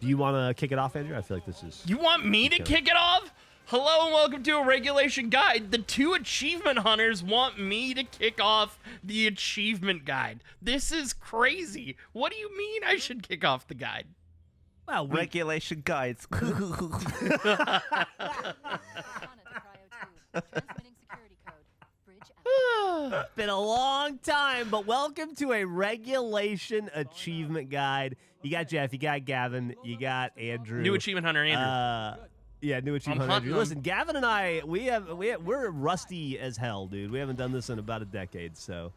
Do you want to kick it off, Andrew? I feel like this is... You want me to kick it off? Hello and welcome to a regulation guide. The two achievement hunters want me to kick off the achievement guide. This is crazy. What do you mean I should kick off the guide? Well, regulation guides. It's been a long time, but welcome to a regulation achievement guide. You got Jeff, you got Gavin, you got Andrew. New achievement hunter, Andrew. Yeah, new achievement hunter, Andrew. Listen, Gavin and I, we're rusty as hell, dude. We haven't done this in about a decade, so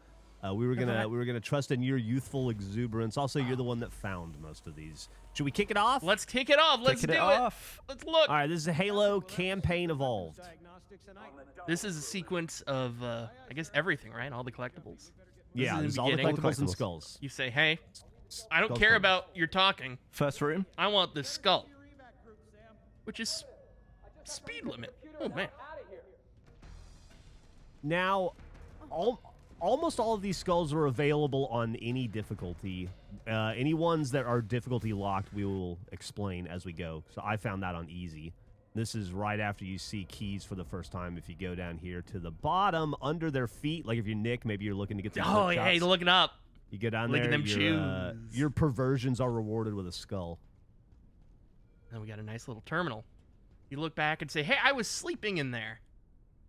we were gonna trust in your youthful exuberance. Also, you're the one that found most of these. Should we kick it off? Let's kick it off. Let's do it. Let's look. All right, this is a Halo campaign evolved. This is a sequence of, I guess, everything, right? All the collectibles. Yeah, this is all the collectibles and skulls. You say, hey, I don't care about your talking. First room. I want this skull. Which is speed limit. Oh, man. Now, almost all of these skulls are available on any difficulty. Any ones that are difficulty locked, we will explain as we go. So I found that on easy. This is right after you see keys for the first time. If you go down here to the bottom, under their feet, like if you're Nick, maybe you're looking to get some Oh, yeah, you're looking up. You go down Licking there, them shoes. Your perversions are rewarded with a skull. And we got a nice little terminal. You look back and say, hey, I was sleeping in there.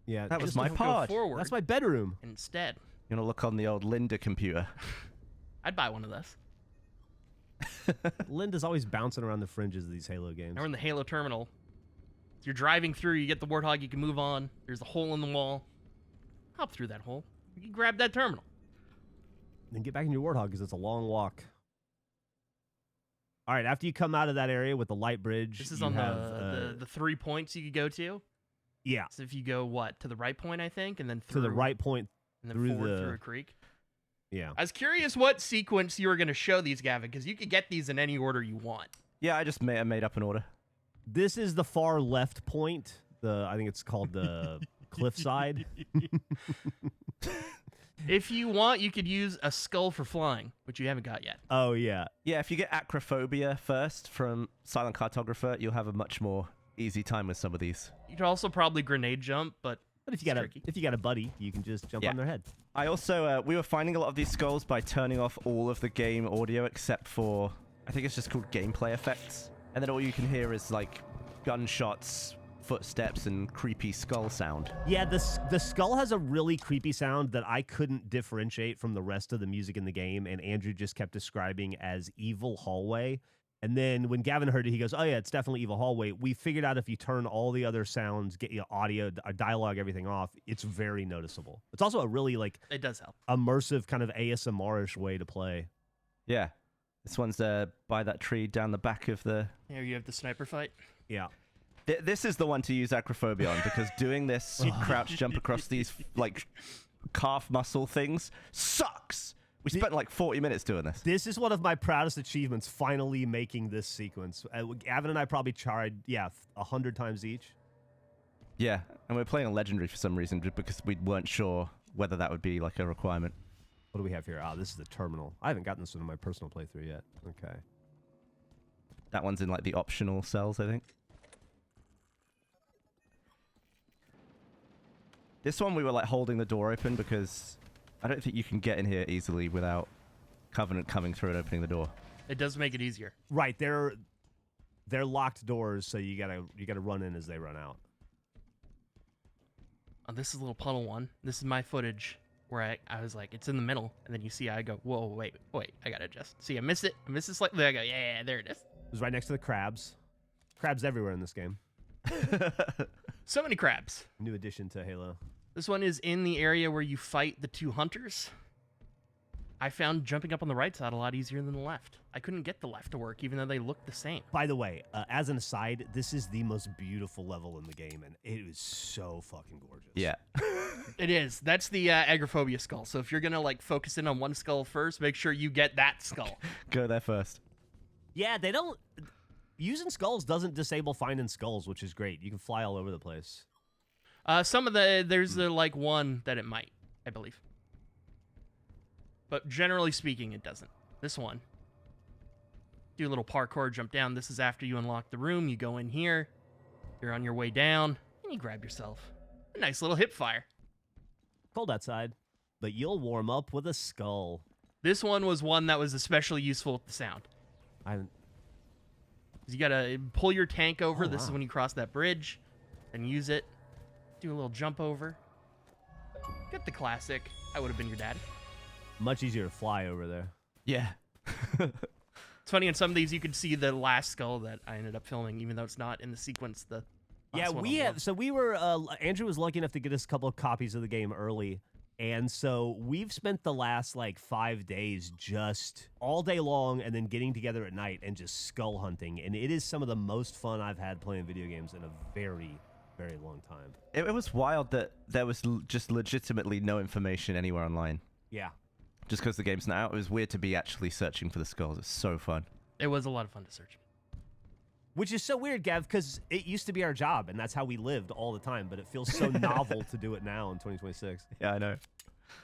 Yeah, that was my pod. That's my bedroom. Instead. You want to look on the old Linda computer? I'd buy one of those. Linda's always bouncing around the fringes of these Halo games. Now we're in the Halo terminal. You're driving through, you get the Warthog, you can move on. There's a hole in the wall. Hop through that hole. You can grab that terminal. Then get back in your Warthog because it's a long walk. All right, after you come out of that area with the light bridge, this is on the 3 points you could go to. Yeah. So if you go, what, to the right point, I think, and then through... To the right point, and then forward through a creek. Yeah. I was curious what sequence you were going to show these, Gavin, because you could get these in any order you want. Yeah, I just made up an order. This is the far left point. I think it's called the cliffside. If you want, you could use a skull for flying, which you haven't got yet. Oh, yeah. Yeah, if you get acrophobia first from Silent Cartographer, you'll have a much more easy time with some of these. You could also probably grenade jump, but if you got a buddy, you can just jump on their head. I also we were finding a lot of these skulls by turning off all of the game audio except for, I think it's just called gameplay effects. And then all you can hear is like gunshots, footsteps, and creepy skull sound. Yeah, the skull has a really creepy sound that I couldn't differentiate from the rest of the music in the game, and Andrew just kept describing as Evil Hallway. And then when Gavin heard it, he goes, oh yeah, it's definitely Evil Hallway. We figured out if you turn all the other sounds, get your audio, dialogue, everything off, it's very noticeable. It's also a really like... It does help. Immersive kind of ASMR-ish way to play. Yeah. This one's by that tree down the back of the... Here you have the sniper fight. Yeah. This is the one to use acrophobia on, because doing this crouch jump across these like calf muscle things sucks. We spent like 40 minutes doing this. This is one of my proudest achievements, finally making this sequence. Gavin and I probably tried, 100 times each. Yeah, and we're playing on Legendary for some reason, because we weren't sure whether that would be like a requirement. What do we have here? Ah, this is the terminal. I haven't gotten this one in my personal playthrough yet. Okay. That one's in like the optional cells, I think. This one we were like holding the door open because I don't think you can get in here easily without Covenant coming through and opening the door. It does make it easier. Right, they're locked doors, so you gotta run in as they run out. Oh, this is a little puddle one. This is my footage where I was like, it's in the middle, and then you see I go, whoa, wait, I gotta adjust. See, I miss it slightly. I go, yeah, there it is. It was right next to the crabs. Crabs everywhere in this game. So many crabs. New addition to Halo. This one is in the area where you fight the two hunters. I found jumping up on the right side a lot easier than the left. I couldn't get the left to work, even though they looked the same. By the way, as an aside, this is the most beautiful level in the game, and it is so fucking gorgeous. Yeah. It is. That's the agoraphobia skull. So if you're going to like focus in on one skull first, make sure you get that skull. Go there first. Yeah, they don't... Using skulls doesn't disable finding skulls, which is great. You can fly all over the place. Some of there's like one that it might, I believe. But generally speaking, it doesn't. This one. Do a little parkour, jump down. This is after you unlock the room. You go in here. You're on your way down, and you grab yourself a nice little hip fire. Cold outside, but you'll warm up with a skull. This one was one that was especially useful with the sound. You gotta pull your tank over. This is when you cross that bridge, and use it. Do a little jump over. Get the classic. I would have been your dad. Much easier to fly over there. Yeah. It's funny, in some of these you could see the last skull that I ended up filming, even though it's not in the sequence. Yeah, we were, Andrew was lucky enough to get us a couple of copies of the game early. And so we've spent the last, 5 days just all day long and then getting together at night and just skull hunting. And it is some of the most fun I've had playing video games in a very, very long time. It was wild that there was just legitimately no information anywhere online. Yeah. Just because the game's not out, it was weird to be actually searching for the skulls. It's so fun. It was a lot of fun to search. Which is so weird, Gav, because it used to be our job, and that's how we lived all the time, but it feels so novel to do it now in 2026. Yeah, I know.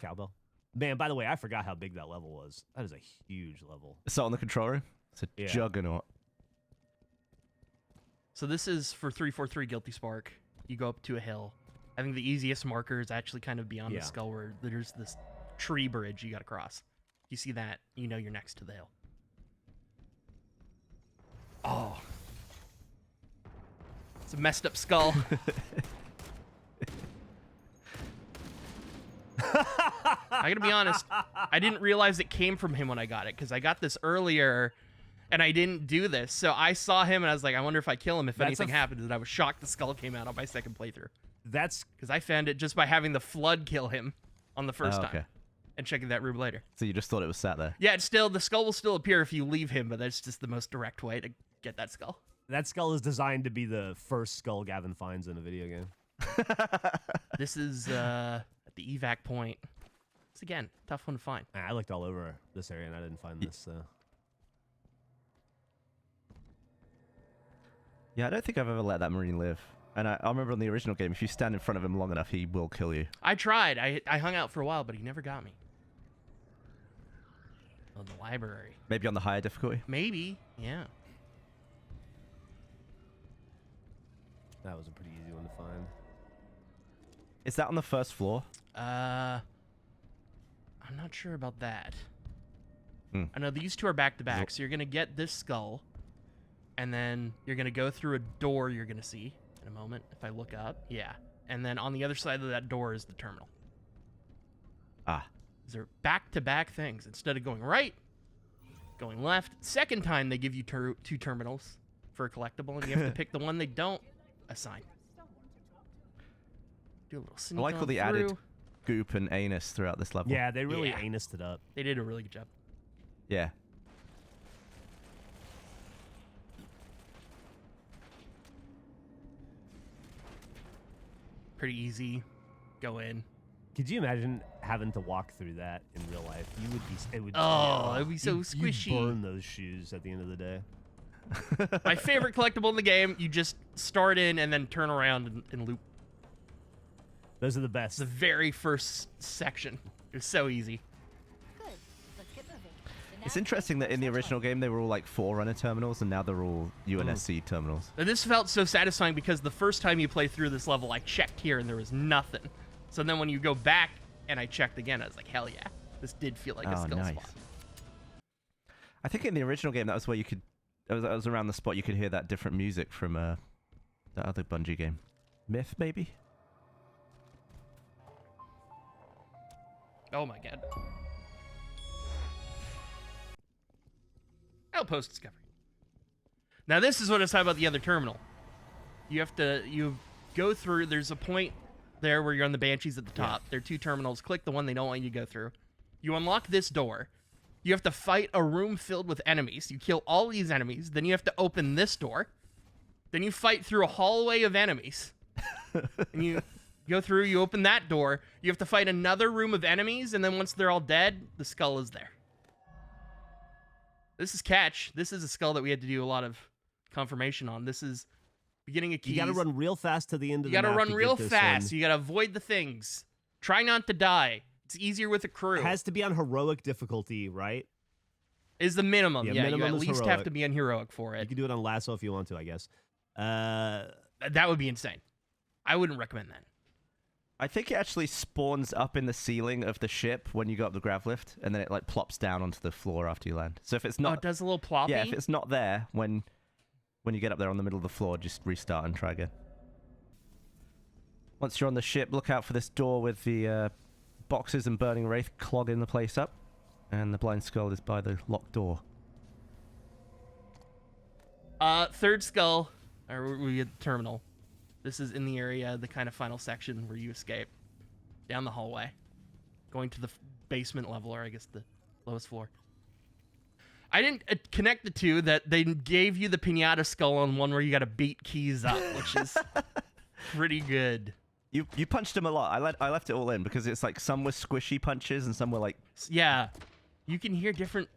Cowbell. Man, by the way, I forgot how big that level was. That is a huge level. So on the control room, it's a juggernaut. So this is for 343 Guilty Spark. You go up to a hill. I think the easiest marker is actually kind of beyond the skull where there's this tree bridge you got to cross. You see that, you know you're next to the hill. Oh. It's a messed up skull. I gotta be honest, I didn't realize it came from him when I got it, because I got this earlier and I didn't do this. So I saw him and I was like, I wonder if I kill him if anything happens. And I was shocked the skull came out on my second playthrough. That's because I found it just by having the flood kill him on the first time. Okay. And checking that room later. So you just thought it was sat there? Yeah, the skull will still appear if you leave him, but that's just the most direct way to get that skull. That skull is designed to be the first skull Gavin finds in a video game. This is at the evac point. It's, again, tough one to find. I looked all over this area and I didn't find this, so... Yeah, I don't think I've ever let that Marine live. And I remember on the original game, if you stand in front of him long enough, he will kill you. I tried. I hung out for a while, but he never got me. Oh, the library. Maybe on the higher difficulty? Maybe, yeah. That was a pretty easy one to find. Is that on the first floor? I'm not sure about that. I know these two are back-to-back, so you're going to get this skull, and then you're going to go through a door you're going to see in a moment, if I look up. Yeah. And then on the other side of that door is the terminal. Ah. These are back-to-back things. Instead of going right, going left. Second time, they give you two terminals for a collectible, and you have to pick the one they don't assign. Do a little sneak I like all the added goop and anus throughout this level. Yeah, they really anused it up. They did a really good job. Yeah. Pretty easy. Go in. Could you imagine having to walk through that in real life? You would be. It would. Oh, it'd be so squishy. You'd burn those shoes at the end of the day. My favorite collectible in the game. You just start in and then turn around and loop. Those are the best. The very first section. It was so easy. Good. Let's get moving. It's interesting that in the original game they were all like Forerunner terminals, and now they're all UNSC terminals. And this felt so satisfying because the first time you play through this level, I checked here and there was nothing. So then when you go back and I checked again, I was like, hell yeah. This did feel like a skill spot. I think in the original game that was where you could... That was around the spot you could hear that different music from that other Bungie game. Myth, maybe? Oh my god. Outpost discovery. Now this is what I was talking about the other terminal. You go through, there's a point there where you're on the Banshees at the top. There are two terminals. Click the one they don't want you to go through. You unlock this door. You have to fight a room filled with enemies. You kill all these enemies. Then you have to open this door. Then you fight through a hallway of enemies. And you go through, you open that door. You have to fight another room of enemies. And then once they're all dead, the skull is there. This is Catch. This is a skull that we had to do a lot of confirmation on. This is beginning of keys. You gotta run real fast to the end of the map. You gotta run real fast. You gotta avoid the things. Try not to die. It's easier with a crew. It has to be on heroic difficulty, right? Is the minimum. Yeah, Yeah, you minimum at is least have heroic. to be unheroic for You it. can do it on lasso if you want to, I guess. That would be insane. I wouldn't recommend that. I think it actually spawns up in the ceiling of the ship when you go up the grav lift, and then it like plops down onto the floor after you land. So if it's Oh, not, it does a little ploppy? yeah, if it's not there when you get up there on the middle of the floor, just restart and try again. Once you're on the ship, look out for this door with the boxes and burning wraith clogging the place up, and the blind skull is by the locked door. Third skull, or we get the terminal. This is in the area, the kind of final section where you escape. Down the hallway. Going to the basement level, or I guess the lowest floor. I didn't connect the two that they gave you the pinata skull on one where you gotta beat keys up, which is pretty good. You punched him a lot. I left it all in because it's like some were squishy punches and some were like... Yeah, you can hear different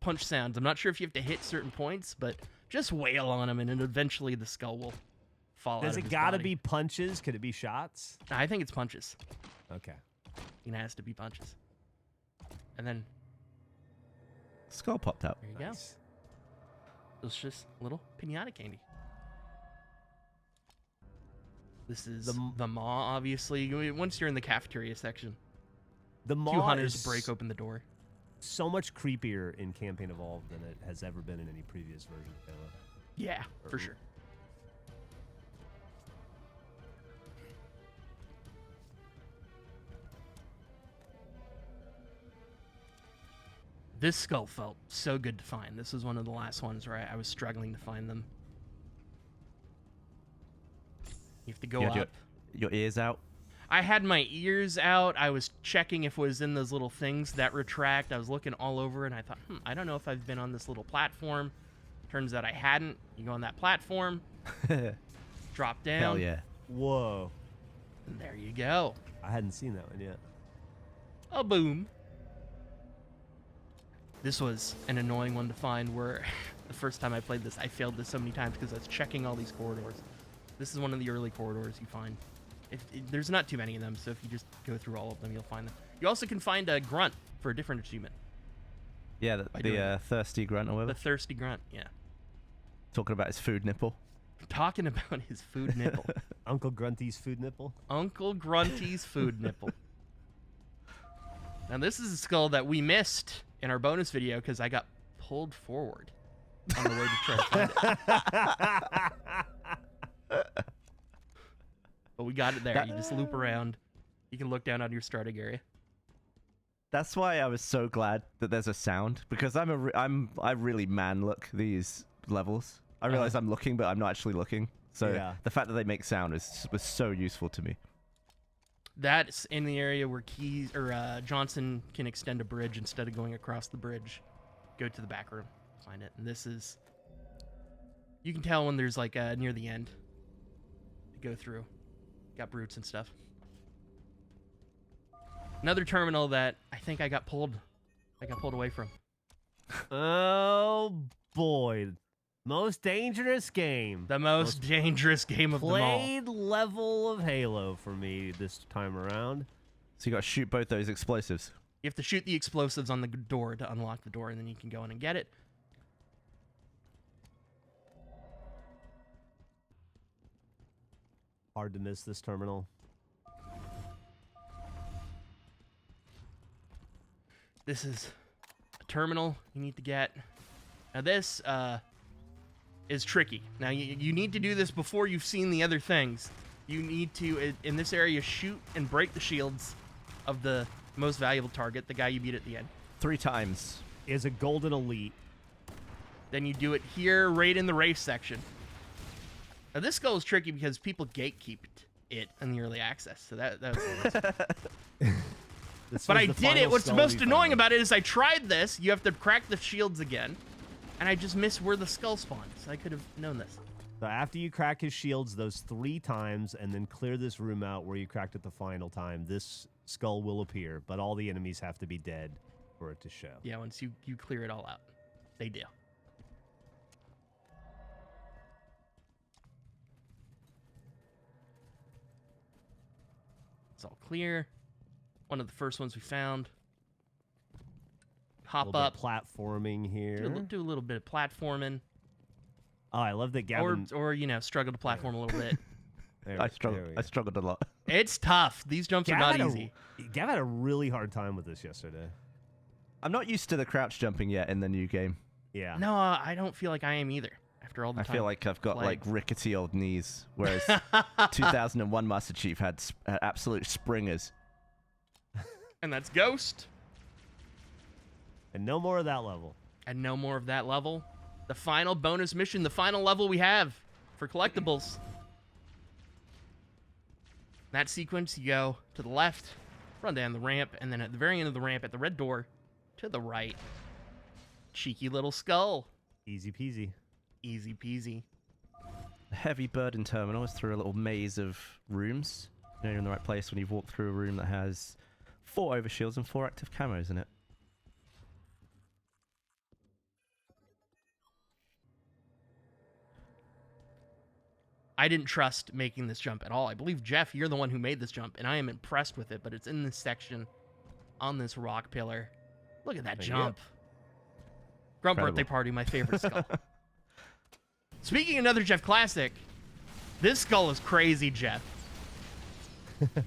punch sounds. I'm not sure if you have to hit certain points, but just wail on him and then eventually the skull will fall out Does of it his gotta body. be punches? Could it be shots? I think it's punches. Okay. It has to be punches. And then Skull popped out. there you go. Nice. It's just little pinata candy. This is the maw, obviously. Once you're in the cafeteria section, The two maw hunters is break open the door. so much creepier in Campaign Evolved than it has ever been in any previous version of Halo. Yeah, for sure. This skull felt so good to find. This was one of the last ones where I was struggling to find them. You have to go You up. had your ears out. I had my ears out. I was checking if it was in those little things that retract. I was looking all over, and I thought, I don't know if I've been on this little platform. Turns out I hadn't. You go on that platform, drop down. Hell yeah. Whoa. And there you go. I hadn't seen that one yet. A boom. This was an annoying one to find where the first time I played this, I failed this so many times because I was checking all these corridors. This is one of the early corridors you find. There's not too many of them, so if you just go through all of them, you'll find them. You also can find a grunt for a different achievement. Yeah, By doing the thirsty grunt or The whatever. thirsty grunt, yeah. Talking about his food nipple. Talking about his food nipple. Uncle Grunty's food nipple. Uncle Grunty's food nipple. Now, this is a skull that we missed in our bonus video because I got pulled forward on the way to try to find it. But we got it there. You just loop around. You can look down on your starting area. That's why I was so glad that there's a sound, because I really man look these levels. I realize I'm looking, but I'm not actually looking. So Yeah. the fact that they make sound was so useful to me. That's in the area where Keys or Johnson can extend a bridge instead of going across the bridge. Go to the back room, find it. And this is, you can tell when there's like near the end to go through. Got brutes and stuff. Another terminal that I think I got pulled away from. Oh boy. Most dangerous game. The most dangerous game of them all. Played level of Halo for me this time around. So you got to shoot both those explosives. You have to shoot the explosives on the door to unlock the door, and then you can go in and get it. Hard to miss this terminal. This is a terminal you need to get. Now this is tricky. Now you need to do this before you've seen the other things. You need to, in this area, shoot and break the shields of the most valuable target, the guy you beat at the end. 3 times. Is a golden elite. Then you do it here, right in the race section. Now this skull is tricky because people gatekeep it in the early access, so that was But I did it. What's most annoying about it is I tried this. You have to crack the shields again, and I just missed where the skull spawns. I could have known this. So after you crack his shields those 3 times and then clear this room out where you cracked it the final time, this skull will appear, but all the enemies have to be dead for it to show. Yeah, once you clear it all out, they do. It's all clear. One of the first ones we found. hop little up, bit of platforming here. do a little bit of platforming, Oh, I love that Gavin. or struggle to platform a little bit. I struggled a lot. It's tough. These jumps are not easy. Gavin had a really hard time with this yesterday. I'm not used to the crouch jumping yet in the new game. Yeah. No, I don't feel like I am either. After all the I time. feel like I've got played. like rickety old knees, whereas 2001 Master Chief had absolute springers. And that's Ghost. And no more of that level. And no more of that level. The final bonus mission, the final level we have for collectibles. That sequence, you go to the left, run down the ramp, and then at the very end of the ramp, at the red door, to the right. Cheeky little skull. Easy peasy. Easy peasy. The heavy burden terminal is through a little maze of rooms. You know you're in the right place when you've walked through a room that has 4 overshields and 4 active camos in it. I didn't trust making this jump at all. I believe, Geoff, you're the one who made this jump, and I am impressed with it, but it's in this section on this rock pillar. Look at that jump. Grump Incredible. Birthday Party, my favorite skull. Speaking of another Geoff classic, this skull is crazy, Geoff.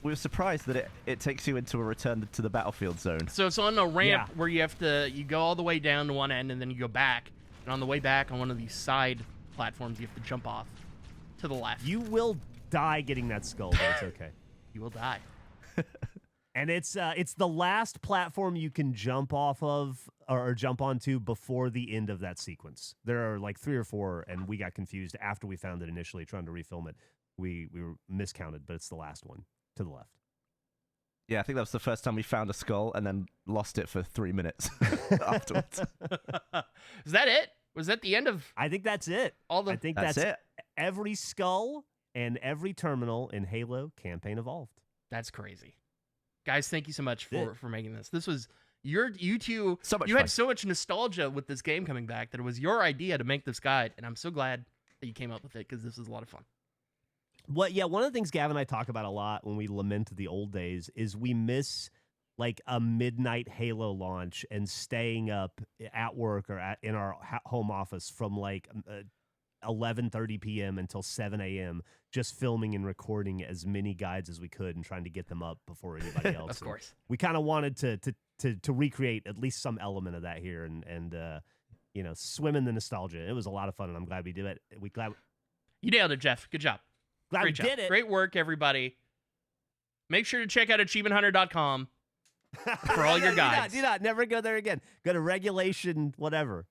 We were surprised that it takes you into a return to the battlefield zone. So it's on a ramp Yeah. where you go all the way down to one end, and then you go back. And on the way back, on one of these side platforms, you have to jump off to the left. You will die getting that skull, but it's okay. You will die. And it's the last platform you can jump off of or jump onto before the end of that sequence. There are like 3 or 4, and we got confused after we found it initially trying to refilm it. We were miscounted, but it's the last one to the left. Yeah, I think that was the first time we found a skull and then lost it for 3 minutes afterwards. Is that it? Was that the end of I think that's it. all the... I think That's it. every skull and every terminal in Halo Campaign Evolved. That's crazy. Guys, thank you so much It- for making this. This was you two. So much you fun. had so much nostalgia with this game coming back that it was your idea to make this guide, and I'm so glad that you came up with it because this was a lot of fun. One of the things Gavin and I talk about a lot when we lament the old days is we miss like a midnight Halo launch and staying up at work or in our home office from like 11:30 p.m. until 7 a.m. just filming and recording as many guides as we could and trying to get them up before anybody else. Of course. We kind of wanted to recreate at least some element of that here and swim in the nostalgia. It was a lot of fun, and I'm glad we did it. You nailed it, Geoff. Good job. Glad Great we job. did it. Great work, everybody. Make sure to check out achievementhunter.com for all your guides. Do not. Never go there again. Go to regulation whatever.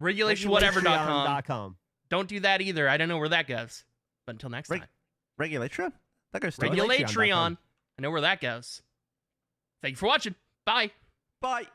regulationwhatever.com. Don't do that either. I don't know where that goes. But until next time. Regulatron? That goes to Regulatron.com. Regulatron. I know where that goes. Thank you for watching. Bye. Bye.